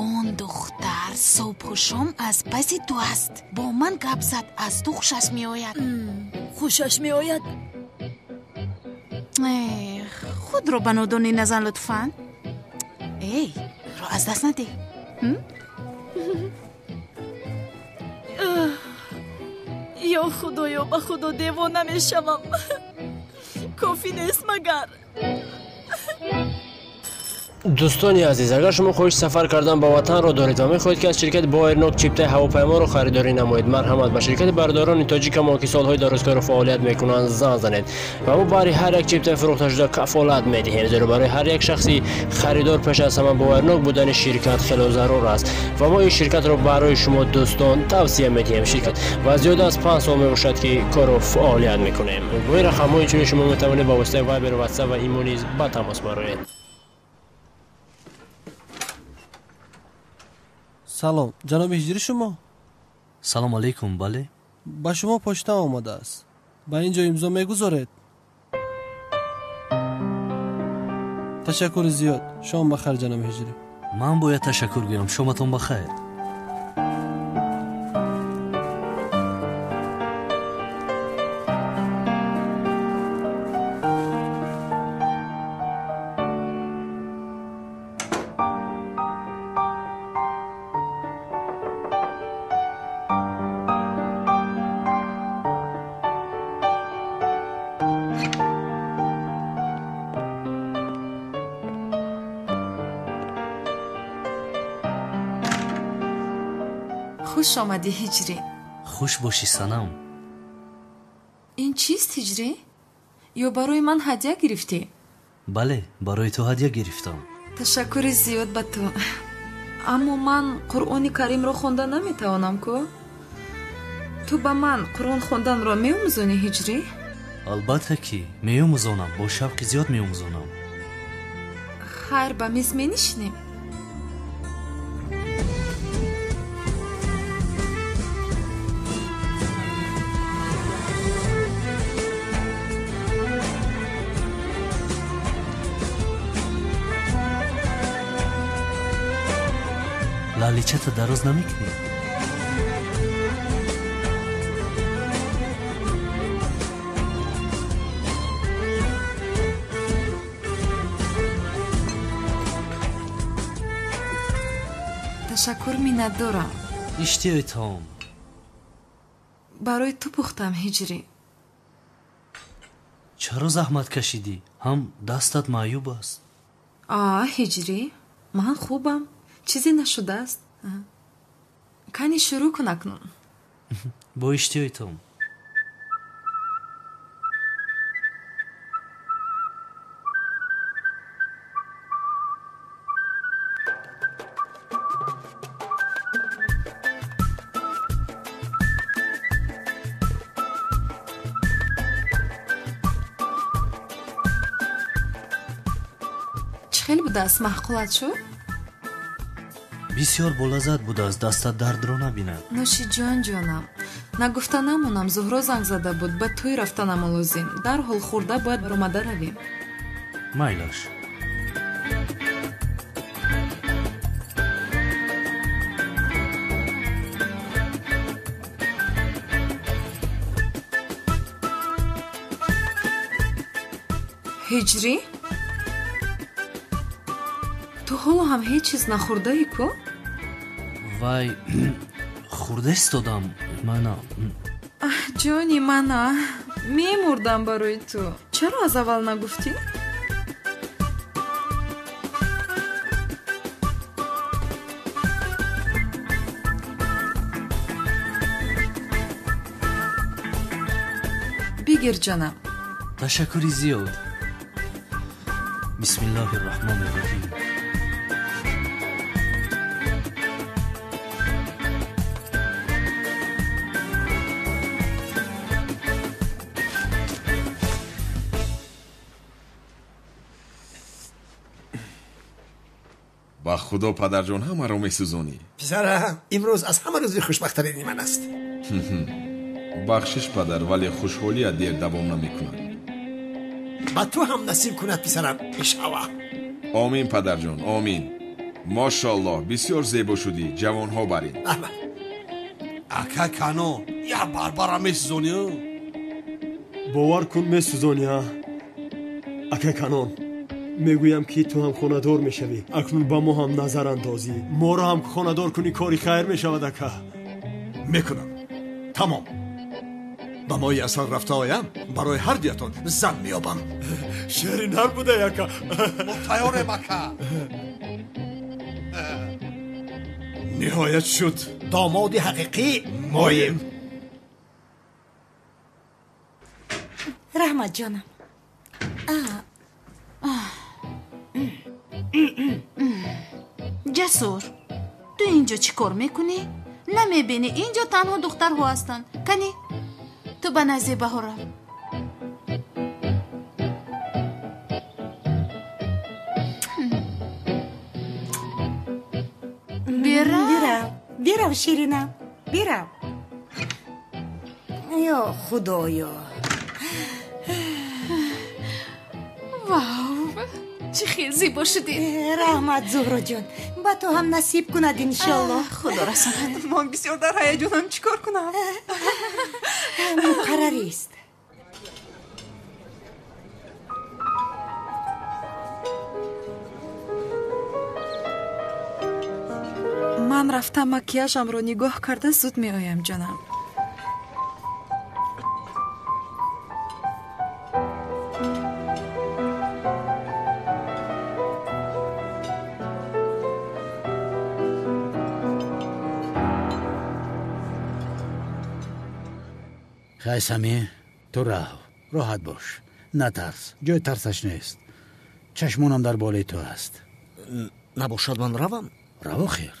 он духтар субҳу шом аз паси ту аст. бо ман гап зад, аз ту хушаш меояд. хушаш меояд? худро ба нодонӣ назан лутфан. эй, ро аз даст надиҳ. ё худоё, ба худо девона мешавам. кофӣ нест магар? дӯстони азиз, агар шумо хоҳиш сафар кардан ба ватанро доред ва мехоҳед ки аз ширкати Боернок чиптаи ҳавопайморо харидорӣ намоед, марҳамат ба ширкати бардорони тоҷикамо ки солҳои дарозкор фаъолият мекунанд зан занед ва мо баҳри ҳар як чиптаи фурӯхташуда кафолат медиҳем, зеро барои ҳар як шахси харидор пеш аз ҳама Боернок будани ширкат хело зарур аст ва мо ин ширкатро барои шумо дӯстон тавсия медиҳем. Ширкат ва зиёда аз 5 сол мебошад ки корро фаъолият мекунем. бо ин рақамҳо инчунин шумо метавонед ба воситаи Вайбер, ватсап ва имо низ ба тамос бароед. салом, ҷаноби ҳиҷри шумо? салом алейкум. бале, ба шумо почта омадааст. ба ин ҷо имзо мегузоред. ташаккури зиёд. шом бахайр ҷаноби ҳиҷри. ман бояд ташаккур гӯям. шоматон бахайр. хуш омадӣ ҳиҷрӣ. хуш бошӣ санам. ин чист ҳиҷрӣ? ё барои ман ҳадя гирифтӣ? бале, барои ту ҳадя гирифтам. ташаккури зиёд ба ту. аммо ман қуръони каримро хонда наметавонам ку? ту ба ман қуръон хонданро меомӯзонӣ ҳиҷрӣ? албатта ки меомӯзонам, бо шавқи зиёд меомӯзонам. хайр, ба миз менишинем. лаличата дароз намекунӣ? ташаккур миннатдорам. иштиёйтом. барои ту пухтам ҳиҷрӣ. чаро заҳмат кашидӣ? ҳам дастат маъюб аст. ҳиҷрӣ, ман хубам. чизе нашудааст. кани шурӯъ кун акнун. бо иштиёйтом. чӣ хел будааст? маъқулат шуд? бисёр болаззат будааст. дастат дардро набинад. нӯши ҷон ҷонам, нагуфта намонам. зуҳро занг зада буд. ба тӯй рафтанам лозим. дарҳол хӯрда бояд баромада равем. майлаш. ҳиҷрӣ, ту ҳоло ҳам ҳеҷ чиз нахӯрдаӣ ку? вай хӯрда истодам. мана ҷони мана, мемурдам барои ту. чаро аз аввал нагуфтӣ? بگیر جانم. تشکری زیاد. بسم الله الرحمن الرحیم. با خدا پدرجان همه رو میسوزونی. پسرم امروز از همه روزی خوشبخت‌ترین من است. بخشش پدر، ولی خوشحالی دیر دوام نمیکنه. با تو هم نصیب کند پسرم انشاءالله. آمین پدرجان، آمین. ماشاءالله بسیار زیبا شدی. جوان ها برین. اکا کانو یا باربارا میسوزونی. باور کن میسوزونی ها. اکا کانون میگویم که تو هم خونه‌دار میشوی. اکنون با ما هم نظر اندازی. ما را هم خونه‌دار کنی کاری خیر میشود اکا. میکنم. تمام. با مای اصلا رفته آیم برای هر دیتون زن میابم. شیرین هر بوده یکا. مطیاره بکا. نهایت شد. داماد حقیقی مایم. رحمت جانم. جسور، تو اینجا چی کار میکنی؟ نمیبینی اینجا تنها دخترها هستن. کنی تو به نزد بهار رو. بیرم شیرینم بیرم. یا خدایا. واو چه خیلی زیبا شدی. رحمت زهرا جان، با تو هم نصیب کند انشالله. خدا رساند. من بسیار در هیجانم، چیکار کنم؟ مقرری است. من رفتم مکیاژم رو نگاه کرده زود می آیم جانم. خیسمی تو راحت باش، نترس، جای ترسش نیست. چشمونم در بالای تو هست. نباشد من روم؟ رو خیر.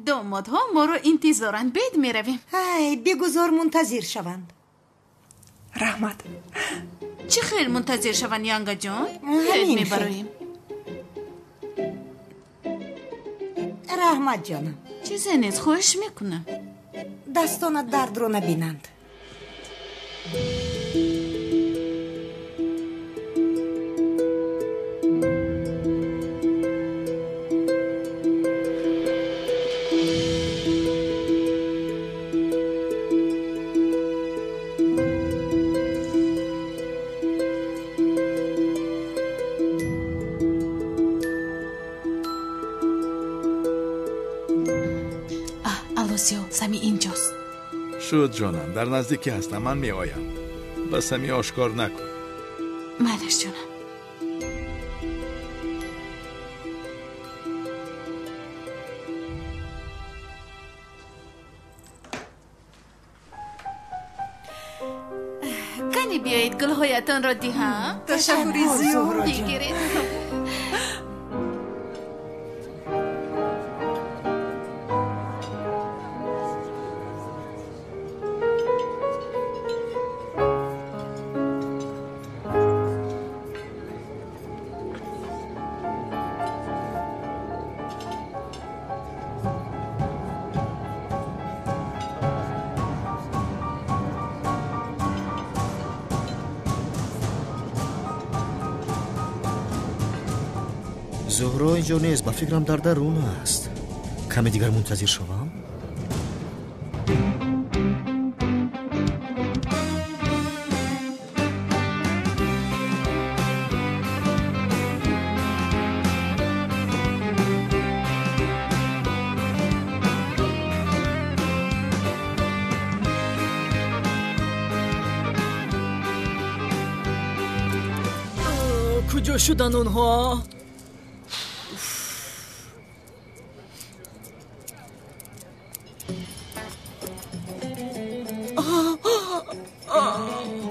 دامادها ما رو انتظارن. بید میرویم. بگذار منتظر شوند. رحمت چه خیلی منتظر شوند یانگا جان؟ همین میبرویم. رحمت جانم، چیزی نیست، خوش میکنم. دستانت درد رو نبینند. سمی اینجاست. شد جانم، در نزدیکی هستم. من می آیم. بس سمی آشکار نکن. مالش جانم. کنی بیایید گلهایتان را دیهم. تشکری زیاد. بگیرید. زهرا اینجا نیست، با فکرم در درون است. کمی دیگر منتظر شوم. کجا شدن اونها؟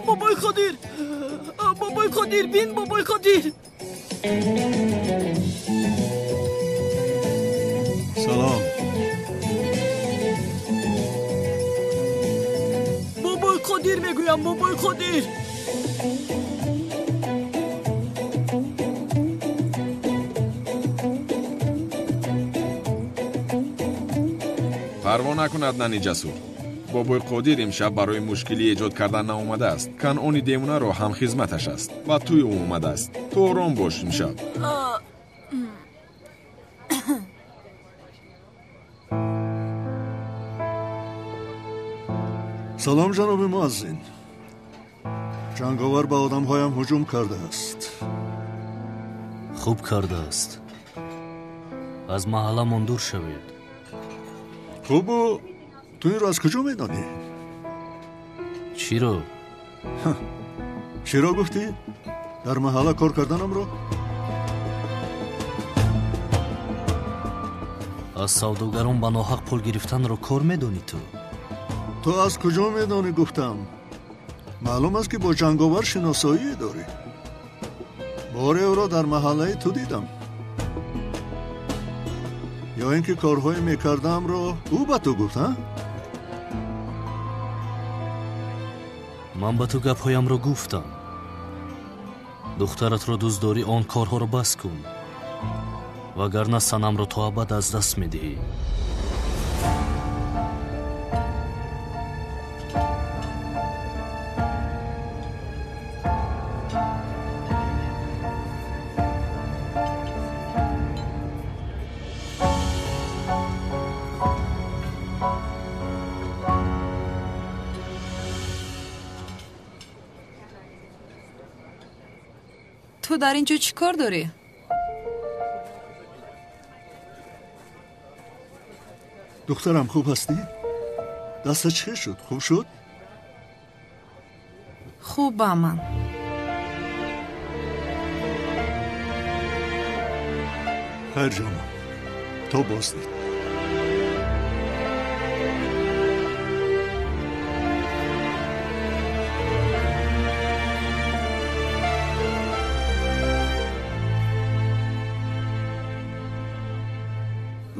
بابای خدیر، بابای خدیر، بین بابای خدیر. سلام. بابای خدیر میگویم، بابای خدیر. парво накун аднани ҷасур. бобои қодир имшаб барои мушкилӣ эҷод кардан наомадааст. канъони демунаро ҳамхизматаш аст ва туй ӯ омадааст. ту ором бош имшаб. салом ҷаноби муаззин. ҷанговар ба одамҳоям ҳуҷум кардааст. хуб кардааст. аз маҳалламон дур шавед. хубу ту инро аз куҷо медонӣ? чиро? чиро гуфтӣ? дар маҳалла кор карданамро? аз савдогарон ба ноҳақ пул гирифтанро кор медонӣ ту? ту аз куҷо медонӣ гуфтам? маълум аст ки бо ҷанговар шиносоие дорӣ. боре ӯро дар маҳаллаи ту дидам. ё ин ки корҳое мекардаамро ӯ ба ту гуфт? ман ба ту гапҳоямро гуфтам. духтаратро дӯст дорӣ, он корҳоро бас кун, вагарна санамро то абад аз даст медиҳӣ. ту дар ин ҷо чӣ кор дорӣ? духтарам, хуб ҳастӣ? дастат чӣ шуд? хуб шуд? хубаман. хайр ҷонам, то боздид.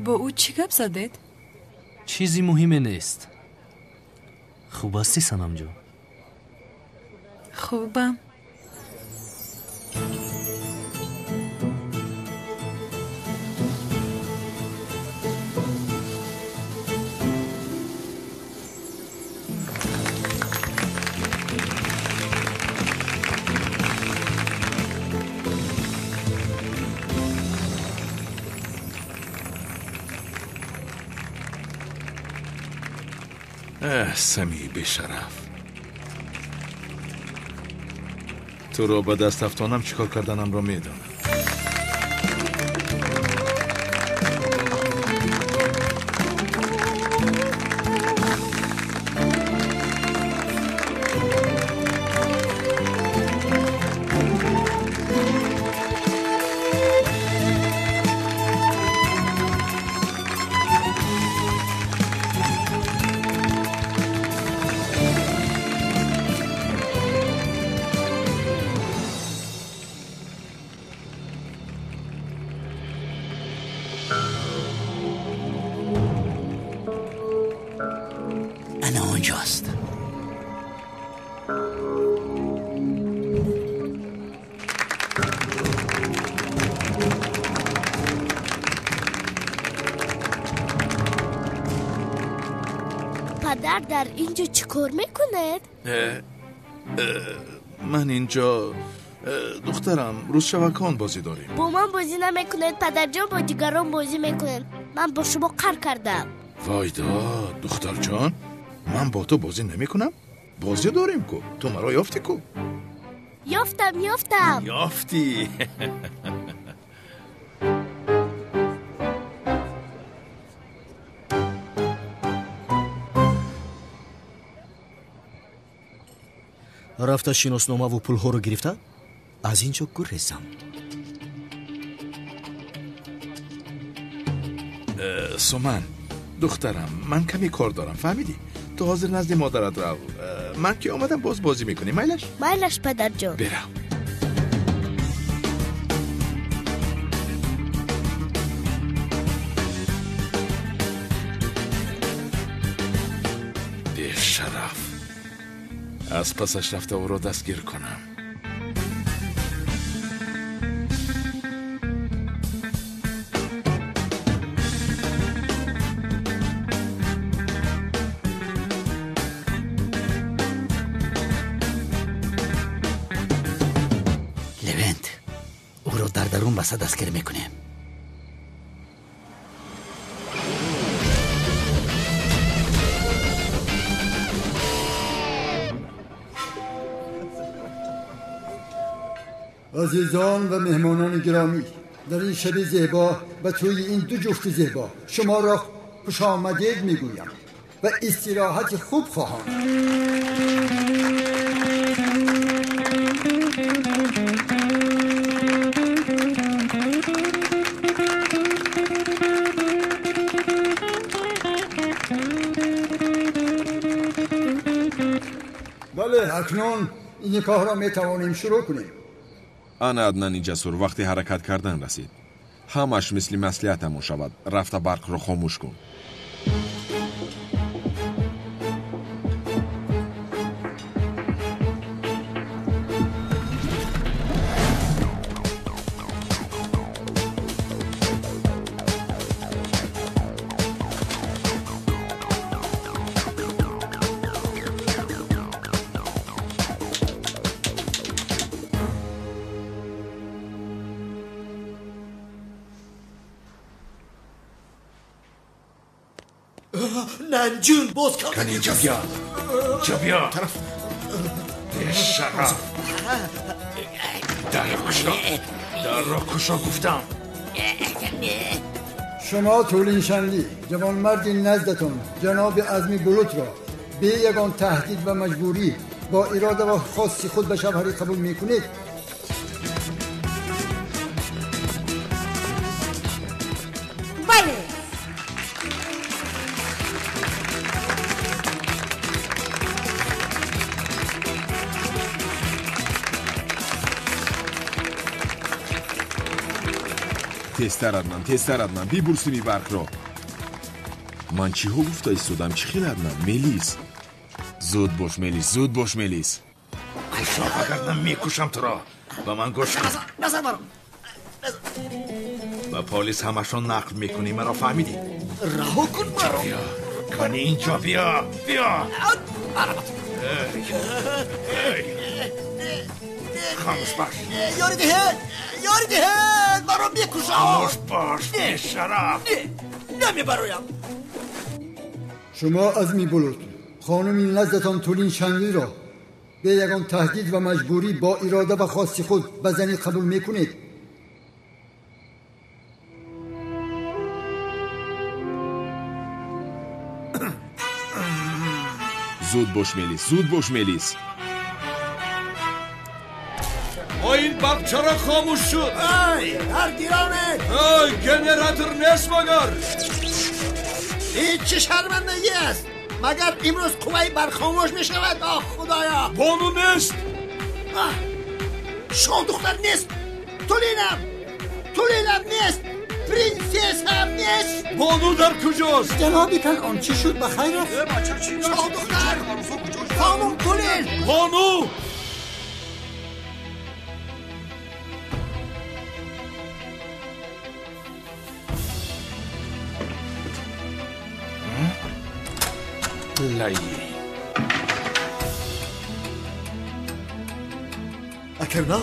бо ӯ чӣ гап задед? чизи муҳиме нест. хуб ҳастӣ санамҷон? хубам. سمی بشرف. تو رو به دست افتانم چیکار کردنم رو میدونم. پدر در اینجا چی کار میکند؟ من اینجا دخترم روز شبکان بازی داریم. با من بازی نمیکند پدر جان، با دیگران بازی میکنند. من با شما قهر کردم. وایدا دختر جان، من با تو بازی نمیکنم؟ بازی داریم کو. تو مرا یافتی کو؟ یافتم. یافتی. рафта шиносномаву пулҳоро гирифта аз ин ҷо гурезам. سومن دخترم من کمی کار دارم فهمیدی؟ تو حاضر نزد مادرت رو. من که اومدم باز بازی میکنی مایلش پدر جان. برم. به شرف از پسش رفته او رو دستگیر کنم. درون بسا دستگیر میکنیم. عزیزان و مهمانان گرامی، در این شب زیبا و توی این دو جفت زیبا شما را خوش آمدید میگویم و استراحت خوب خواهم. بله اکنون این نکاح را میتوانیم شروع کنیم. انا عدنان جسور وقتی حرکت کردن رسید. همش مثل مصلحتمون شود. رفته برق رو خاموش کن. ننجون باز کن اینجا بیا. اینجا بیا. به شرف. در را کشا گفتم. شما طولین شنلی جوانمردی نزدتون جناب عزمی بلوط را به یگان تهدید و مجبوری با اراده و خاصی خود به شوهری قبول میکنید؟ بله. تستر ادنان بی برسی می برق را. من چی ها گفته ایستادم؟ چی خیلی ادنان؟ ملیس زود باش ملیس. کشا بگردم میکشم تو را. با من گوش کن. نظر برم. با پولیس همشون نقل میکنی مرا فهمیدی؟ رها کن مرا. بیا کنی اینجا بیا. خاموش باش. یاری دهد مرا میکشم. خاموش باش به شرف. نمیبرویم. شما عزمی بلوط خانمی نزدتان طولین شنلی را به یگان تهدید و مجبوری با اراده و خاصی خود به زنی قبول میکنید؟ زود باش ملیس. این برق چرا خاموش شد؟ هر گیرانه گنراتور نیست مگر این چه شرمندگی است؟ مگر امروز قوه برق خاموش می شود؟ آه خدایا. بانو نیست. شما دختر نیست. تولینم نیست. پرنسس هم نیست. بانو در کجاست؟ جنابی کنعان چی شد بخیر است؟ شما دختر خانم تولین. بانو لایی اکرنا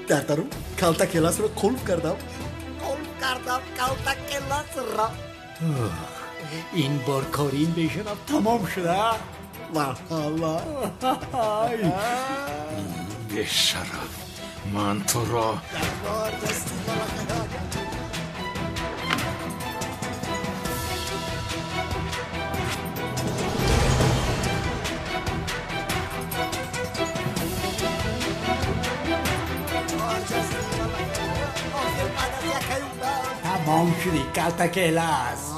در درون کالتا کلاس رو قلب کردم کالتا کلاس را. این بار کاری این بیشنم تمام شده. والله به شرف من تو را تمام تمام شدی کلتا کلاس